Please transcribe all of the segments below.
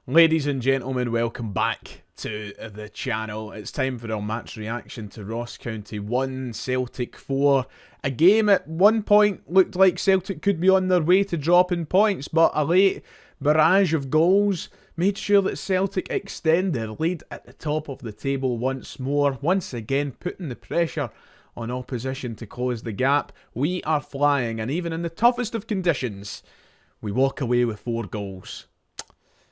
Ladies and gentlemen, welcome back to the channel. It's time for our match reaction to Ross County 1, Celtic 4. A game at one point looked like Celtic could be on their way to dropping points, but a late barrage of goals made sure that Celtic extend their lead at the top of the table once more, once again putting the pressure on opposition to close the gap. We are flying, and even in the toughest of conditions, we walk away with 4 goals.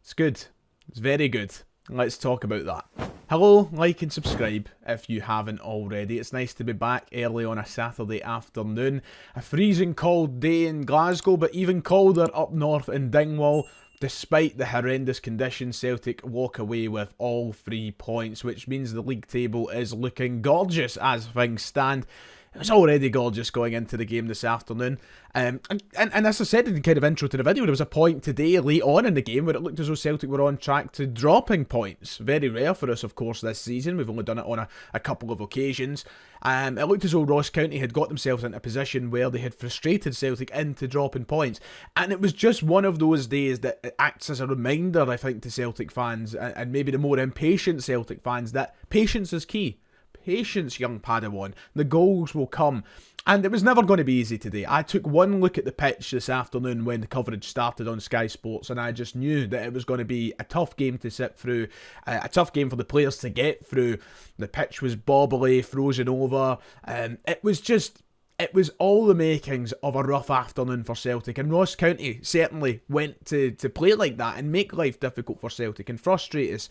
It's good. It's very good. Let's talk about that. Hello, like and subscribe if you haven't already. It's nice to be back early on a Saturday afternoon. A freezing cold day in Glasgow, but even colder up north in Dingwall. Despite the horrendous conditions, Celtic walk away with all 3 points, which means the league table is looking gorgeous as things stand. It was already gorgeous going into the game this afternoon. And as I said in the kind of intro to the video, there was a point today late on in the game where it looked as though Celtic were on track to dropping points. Very rare for us, of course, this season. We've only done it on a couple of occasions. It looked as though Ross County had got themselves into a position where they had frustrated Celtic into dropping points. And it was just one of those days that acts as a reminder, I think, to Celtic fans, and maybe the more impatient Celtic fans, that patience is key. Patience, young Padawan. The goals will come. And it was never going to be easy today. I took one look at the pitch this afternoon when the coverage started on Sky Sports, and I just knew that it was going to be a tough game to sit through, a tough game for the players to get through. The pitch was bobbly, frozen over. It was all the makings of a rough afternoon for Celtic, and Ross County certainly went to play like that and make life difficult for Celtic and frustrate us.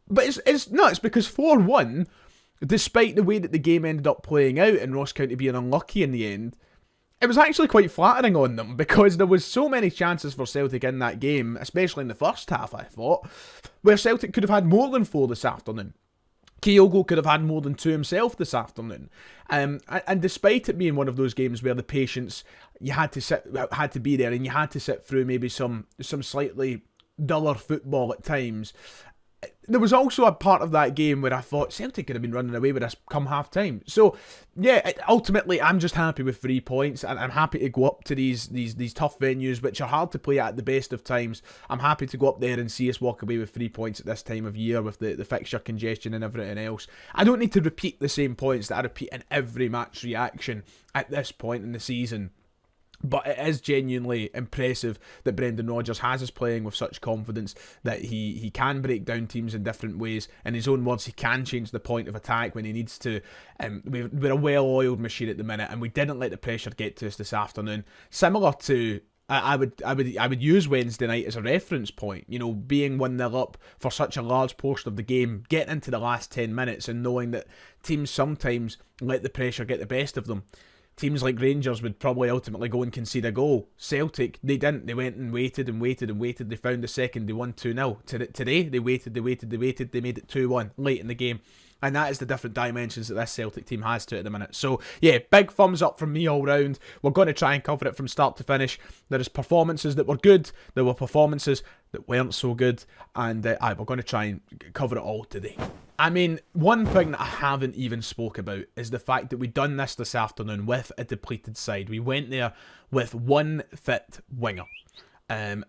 But it's nuts because 4-1... despite the way that the game ended up playing out and Ross County being unlucky in the end, it was actually quite flattering on them because there was so many chances for Celtic in that game, especially in the first half, I thought, where Celtic could have had more than 4 this afternoon. Kyogo could have had more than 2 himself this afternoon. And despite it being one of those games where the patience, you had to be there and you had to sit through maybe some slightly duller football at times, there was also a part of that game where I thought Celtic could have been running away with us come half time. So, yeah, ultimately, I'm just happy with 3 points, and I'm happy to go up to these tough venues, which are hard to play at the best of times. I'm happy to go up there and see us walk away with 3 points at this time of year with the fixture congestion and everything else. I don't need to repeat the same points that I repeat in every match reaction at this point in the season. But it is genuinely impressive that Brendan Rodgers has us playing with such confidence that he can break down teams in different ways. In his own words, he can change the point of attack when he needs to. We're a well-oiled machine at the minute, and we didn't let the pressure get to us this afternoon. Similar to, I would use Wednesday night as a reference point. You know, being 1-0 up for such a large portion of the game, getting into the last 10 minutes and knowing that teams sometimes let the pressure get the best of them. Teams like Rangers would probably ultimately go and concede a goal. Celtic, they didn't. They went and waited and waited and waited. They found the second. They won 2-0. Today, they waited. They made it 2-1 late in the game. And that is the different dimensions that this Celtic team has to it at the minute. So, yeah, big thumbs up from me all round. We're going to try and cover it from start to finish. There is performances that were good. There were performances that weren't so good. And we're going to try and cover it all today. I mean, one thing that I haven't even spoke about is the fact that we done this afternoon with a depleted side. We went there with 1 fit winger. And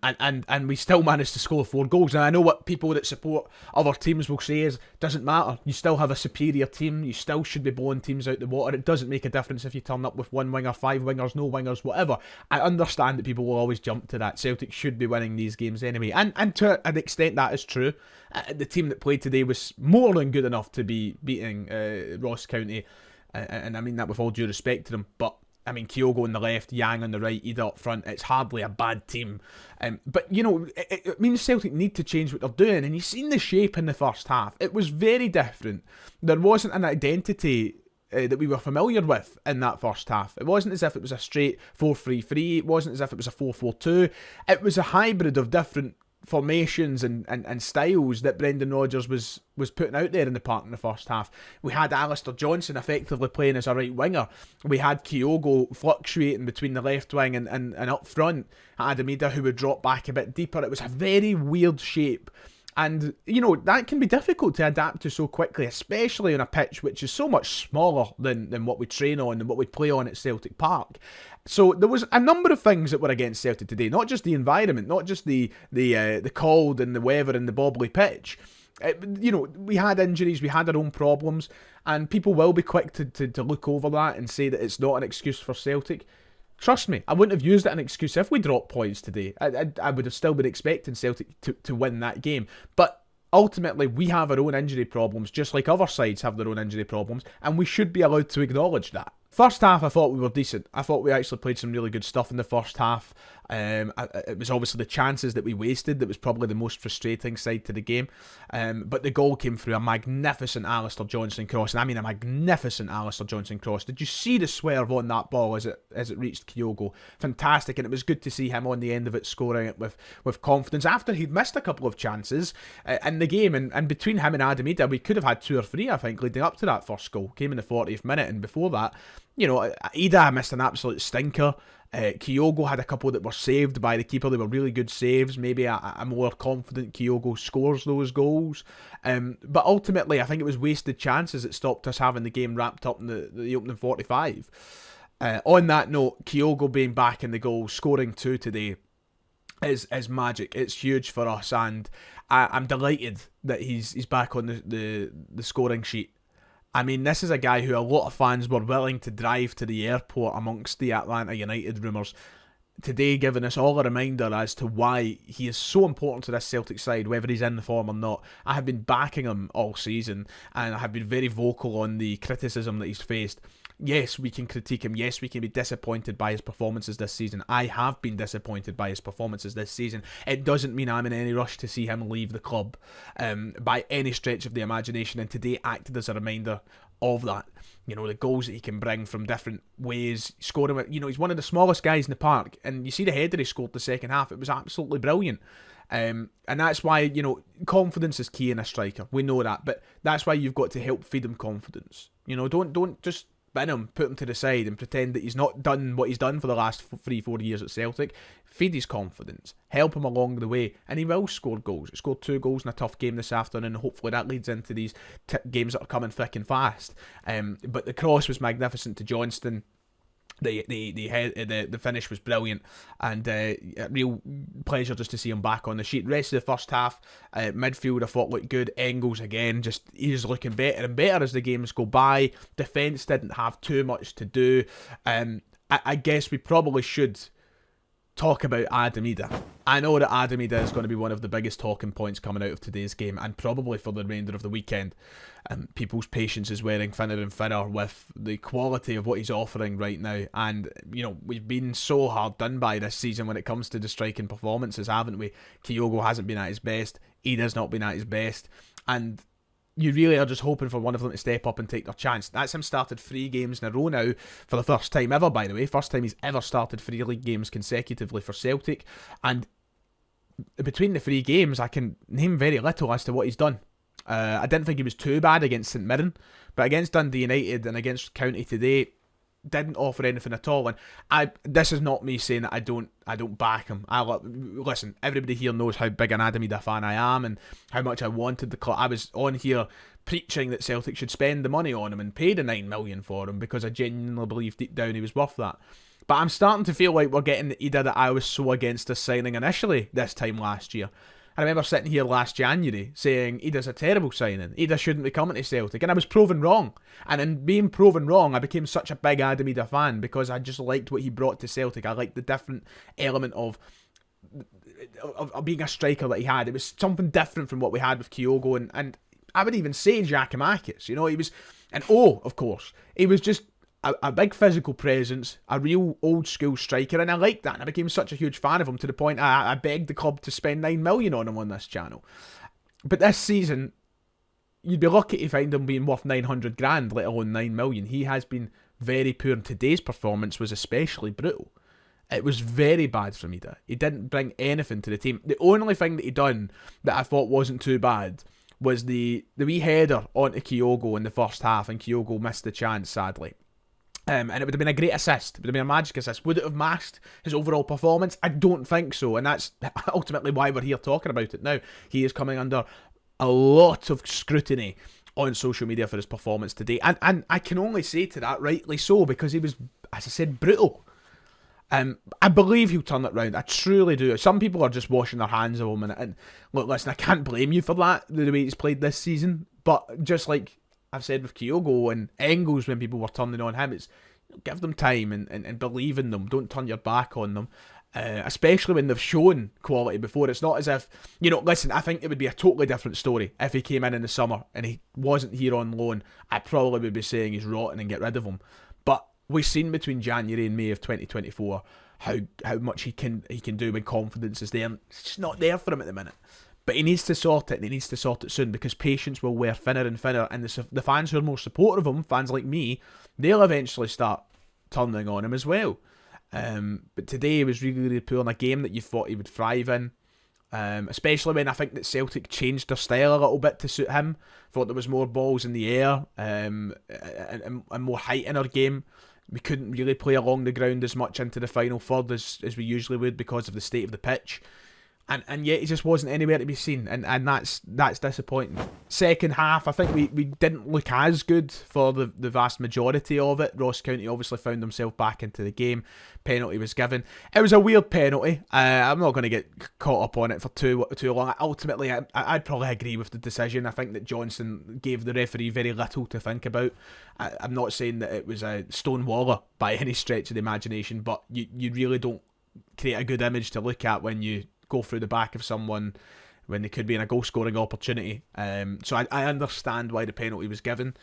we still managed to score 4 goals. And I know what people that support other teams will say is, doesn't matter. You still have a superior team. You still should be blowing teams out the water. It doesn't make a difference if you turn up with 1 winger, 5 wingers, no wingers, whatever. I understand that people will always jump to that. Celtic should be winning these games anyway. And to an extent that is true. The team that played today was more than good enough to be beating Ross County. And I mean that with all due respect to them. But I mean, Kyogo on the left, Yang on the right, Idah up front. It's hardly a bad team. But, you know, it means Celtic need to change what they're doing. And you've seen the shape in the first half. It was very different. There wasn't an identity that we were familiar with in that first half. It wasn't as if it was a straight 4-3-3. It wasn't as if it was a 4-4-2. It was a hybrid of different formations and styles that Brendan Rodgers was putting out there in the park in the first half. We had Alistair Johnson effectively playing as a right winger. We had Kyogo fluctuating between the left wing and up front. Idah who would drop back a bit deeper. It was a very weird shape. And, that can be difficult to adapt to so quickly, especially on a pitch which is so much smaller than what we train on and what we play on at Celtic Park. So there was a number of things that were against Celtic today, not just the environment, not just the cold and the weather and the bobbly pitch. We had injuries, we had our own problems, and people will be quick to look over that and say that it's not an excuse for Celtic. Trust me, I wouldn't have used it as an excuse if we dropped points today. I would have still been expecting Celtic to win that game. But ultimately, we have our own injury problems, just like other sides have their own injury problems, and we should be allowed to acknowledge that. First half, I thought we were decent. I thought we actually played some really good stuff in the first half. It was obviously the chances that we wasted that was probably the most frustrating side to the game. But the goal came through a magnificent Alistair Johnson cross, and I mean a magnificent Alistair Johnson cross. Did you see the swerve on that ball as it reached Kyogo? Fantastic, and it was good to see him on the end of it scoring it with confidence after he'd missed a couple of chances in the game. And between him and Adam Idah, we could have had 2 or 3, I think, leading up to that first goal. Came in the 40th minute, and before that, Idah missed an absolute stinker. Kyogo had a couple that were saved by the keeper. They were really good saves. Maybe a more confident Kyogo scores those goals. But ultimately, I think it was wasted chances that stopped us having the game wrapped up in the opening 45. On that note, Kyogo being back in the goal, scoring 2 today, is magic. It's huge for us, and I'm delighted that he's back on the scoring sheet. I mean, this is a guy who a lot of fans were willing to drive to the airport amongst the Atlanta United rumours. Today, giving us all a reminder as to why he is so important to this Celtic side, whether he's in the form or not. I have been backing him all season, and I have been very vocal on the criticism that he's faced. Yes, we can critique him. Yes, we can be disappointed by his performances this season. I have been disappointed by his performances this season. It doesn't mean I'm in any rush to see him leave the club by any stretch of the imagination, and today acted as a reminder of that. The goals that he can bring from different ways, scoring. He's one of the smallest guys in the park, and you see the header he scored the second half. It was absolutely brilliant. And that's why, confidence is key in a striker. We know that, but that's why you've got to help feed him confidence. Don't just bin him, put him to the side and pretend that he's not done what he's done for the last 3-4 years at Celtic. Feed his confidence, help him along the way, and he will score goals. He scored 2 goals in a tough game this afternoon, and hopefully that leads into these games that are coming thick and fast. But the cross was magnificent to Johnston. The finish was brilliant, and a real pleasure just to see him back on the sheet. Rest of the first half, midfield I thought looked good. Engels again, he's looking better and better as the games go by. Defence didn't have too much to do. I guess we probably should talk about Adam Idah. I know that Adam Idah is going to be one of the biggest talking points coming out of today's game, and probably for the remainder of the weekend. People's patience is wearing thinner and thinner with the quality of what he's offering right now, and we've been so hard done by this season when it comes to the striking performances, haven't we? Kyogo hasn't been at his best, Idah's not been at his best, and you really are just hoping for one of them to step up and take their chance. That's him started 3 games in a row now, for the first time ever, by the way. First time he's ever started 3 league games consecutively for Celtic. And between the 3 games, I can name very little as to what he's done. I didn't think he was too bad against St Mirren, but against Dundee United and against County today, didn't offer anything at all. And this is not me saying that I don't back him. Listen, everybody here knows how big an Adam Idah fan I am and how much I wanted the club. I was on here preaching that Celtic should spend the money on him and pay the 9 million for him, because I genuinely believe deep down he was worth that. But I'm starting to feel like we're getting the Idah that I was so against us signing initially this time last year. I remember sitting here last January saying Idah's a terrible signing. Idah shouldn't be coming to Celtic, and I was proven wrong. And in being proven wrong, I became such a big Adam Idah fan because I just liked what he brought to Celtic. I liked the different element of being a striker that he had. It was something different from what we had with Kyogo, and I would even say Giacomakis. He was, and of course, he was just a big physical presence, a real old school striker, and I liked that, and I became such a huge fan of him to the point I begged the club to spend 9 million on him on this channel. But this season, you'd be lucky to find him being worth 900 grand, let alone 9 million. He has been very poor, and today's performance was especially brutal. It was very bad from Idah. He didn't bring anything to the team. The only thing that he done that I thought wasn't too bad was the wee header onto Kyogo in the first half, and Kyogo missed the chance, sadly. And it would have been a great assist. It would have been a magic assist. Would it have masked his overall performance? I don't think so. And that's ultimately why we're here talking about it now. He is coming under a lot of scrutiny on social media for his performance today. And I can only say to that, rightly so, because he was, as I said, brutal. I believe he'll turn it round. I truly do. Some people are just washing their hands of him. And look, listen, I can't blame you for that, the way he's played this season. But just like I've said with Kyogo and Engels when people were turning on him, it's give them time and believe in them. Don't turn your back on them. Especially when they've shown quality before. It's not as if, listen, I think it would be a totally different story if he came in the summer and he wasn't here on loan. I probably would be saying he's rotten and get rid of him. But we've seen between January and May of 2024 how much he can do when confidence is there. It's just not there for him at the minute. But he needs to sort it, and he needs to sort it soon, because patience will wear thinner and thinner, and the fans who are more supportive of him, fans like me, they'll eventually start turning on him as well. But today he was really, really poor in a game that you thought he would thrive in, especially when I think that Celtic changed their style a little bit to suit him. Thought there was more balls in the air, and more height in our game. We couldn't really play along the ground as much into the final third as we usually would because of the state of the pitch. And yet he just wasn't anywhere to be seen, and that's disappointing. Second half, I think we didn't look as good for the vast majority of it. Ross County obviously found themselves back into the game. Penalty was given. It was a weird penalty. I'm not going to get caught up on it for too long. Ultimately, I'd probably agree with the decision. I think that Johnson gave the referee very little to think about. I'm not saying that it was a stonewaller by any stretch of the imagination, but you really don't create a good image to look at when you go through the back of someone when they could be in a goal-scoring opportunity. So I understand why the penalty was given.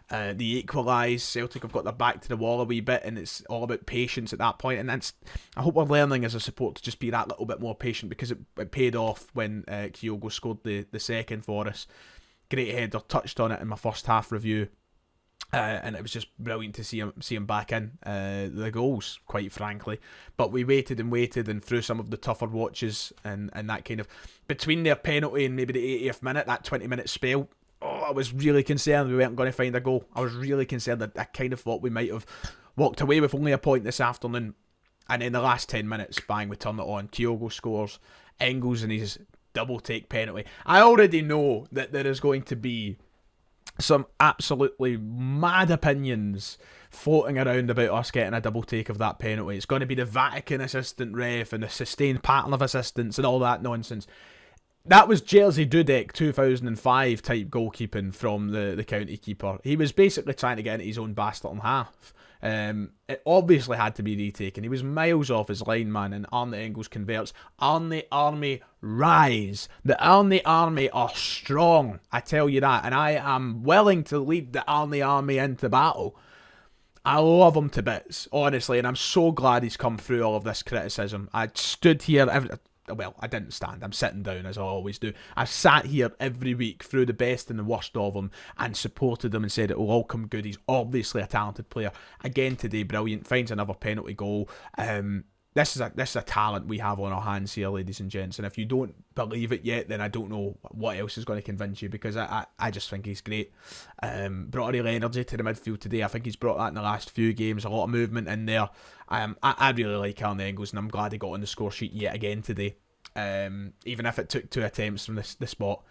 They equalised. Celtic have got their back to the wall a wee bit, and it's all about patience at that point. And I hope we're learning as a support to just be that little bit more patient, because it paid off when Kyogo scored the second for us. Great header, touched on it in my first half review. And it was just brilliant to see him back in the goals, quite frankly. But we waited and through some of the tougher watches and that kind of between their penalty and maybe the 80th minute, that 20-minute spell, I was really concerned we weren't going to find a goal. I was really concerned that I kind of thought we might have walked away with only a point this afternoon. And in the last 10 minutes, bang, we turn it on. Kyogo scores, Engels and his double take penalty. I already know that there is going to be some absolutely mad opinions floating around about us getting a double take of that penalty. It's going to be the Vatican assistant ref and the sustained pattern of assistance and all that nonsense. That was Jerzy Dudek 2005 type goalkeeping from the county keeper. He was basically trying to get into his own bastard in half. It obviously had to be retaken. He was miles off his line, man, and Arne Engels converts. Arne Army rise. The Arne Army are strong, I tell you that, and I am willing to lead the Arne Army into battle. I love him to bits, honestly, and I'm so glad he's come through all of this criticism. I stood here well, I didn't stand. I'm sitting down as I always do. I've sat here every week through the best and the worst of him and supported him and said it will all come good. He's obviously a talented player. Again today, brilliant. Finds another penalty goal. This is a talent we have on our hands here, ladies and gents. And if you don't believe it yet, then I don't know what else is going to convince you, because I just think he's great. Brought a real energy to the midfield today. I think he's brought that in the last few games. A lot of movement in there. I really like Arne Engels, and I'm glad he got on the score sheet yet again today. Even if it took 2 attempts from the spot.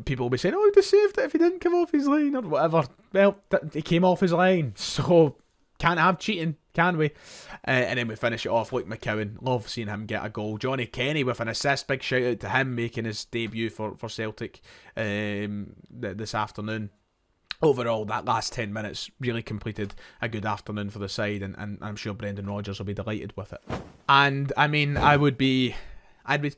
People will be saying, oh, he'd have saved it if he didn't come off his line or whatever. Well, he came off his line, so can't have cheating, can we? And then we finish it off. Luke McCowan, love seeing him get a goal. Johnny Kenny with an assist, big shout out to him making his debut for Celtic this afternoon. Overall, that last 10 minutes really completed a good afternoon for the side, and I'm sure Brendan Rodgers will be delighted with it. And I mean, I'd be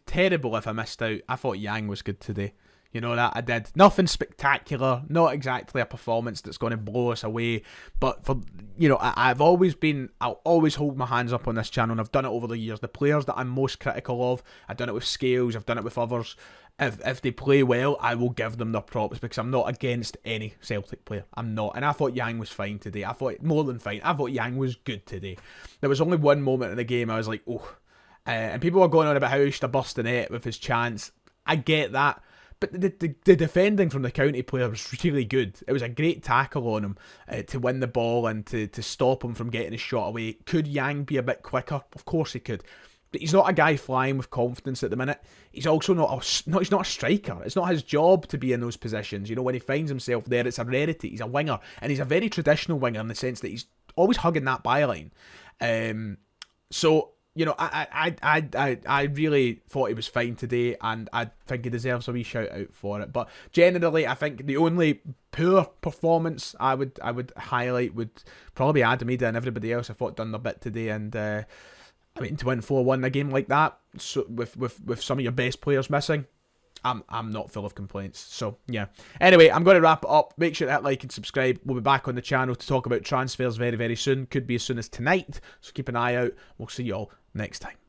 terrible if I missed out. I thought Yang was good today. You know that I did. Nothing spectacular, not exactly a performance that's going to blow us away. But for I'll always hold my hands up on this channel, and I've done it over the years. The players that I'm most critical of, I've done it with Scales, I've done it with others. If they play well, I will give them their props, because I'm not against any Celtic player. I'm not. And I thought Yang was fine today. I thought more than fine. I thought Yang was good today. There was only one moment in the game I was like, oh. And people were going on about how he should have burst the net with his chance. I get that. But the defending from the County player was really good. It was a great tackle on him to win the ball and to stop him from getting his shot away. Could Yang be a bit quicker? Of course he could. But he's not a guy flying with confidence at the minute. He's also he's not a striker. It's not his job to be in those positions. You know, when he finds himself there, it's a rarity. He's a winger, and he's a very traditional winger in the sense that he's always hugging that byline. So, you know, I really thought he was fine today, and I think he deserves a wee shout out for it. But generally, I think the only poor performance I would highlight would probably be Idah and everybody else I thought done their bit today. And I mean, to win 4-1 a game like that, so with some of your best players missing, I'm not full of complaints. So yeah. Anyway, I'm going to wrap it up. Make sure to hit like and subscribe. We'll be back on the channel to talk about transfers very, very soon. Could be as soon as tonight. So keep an eye out. We'll see you all next time.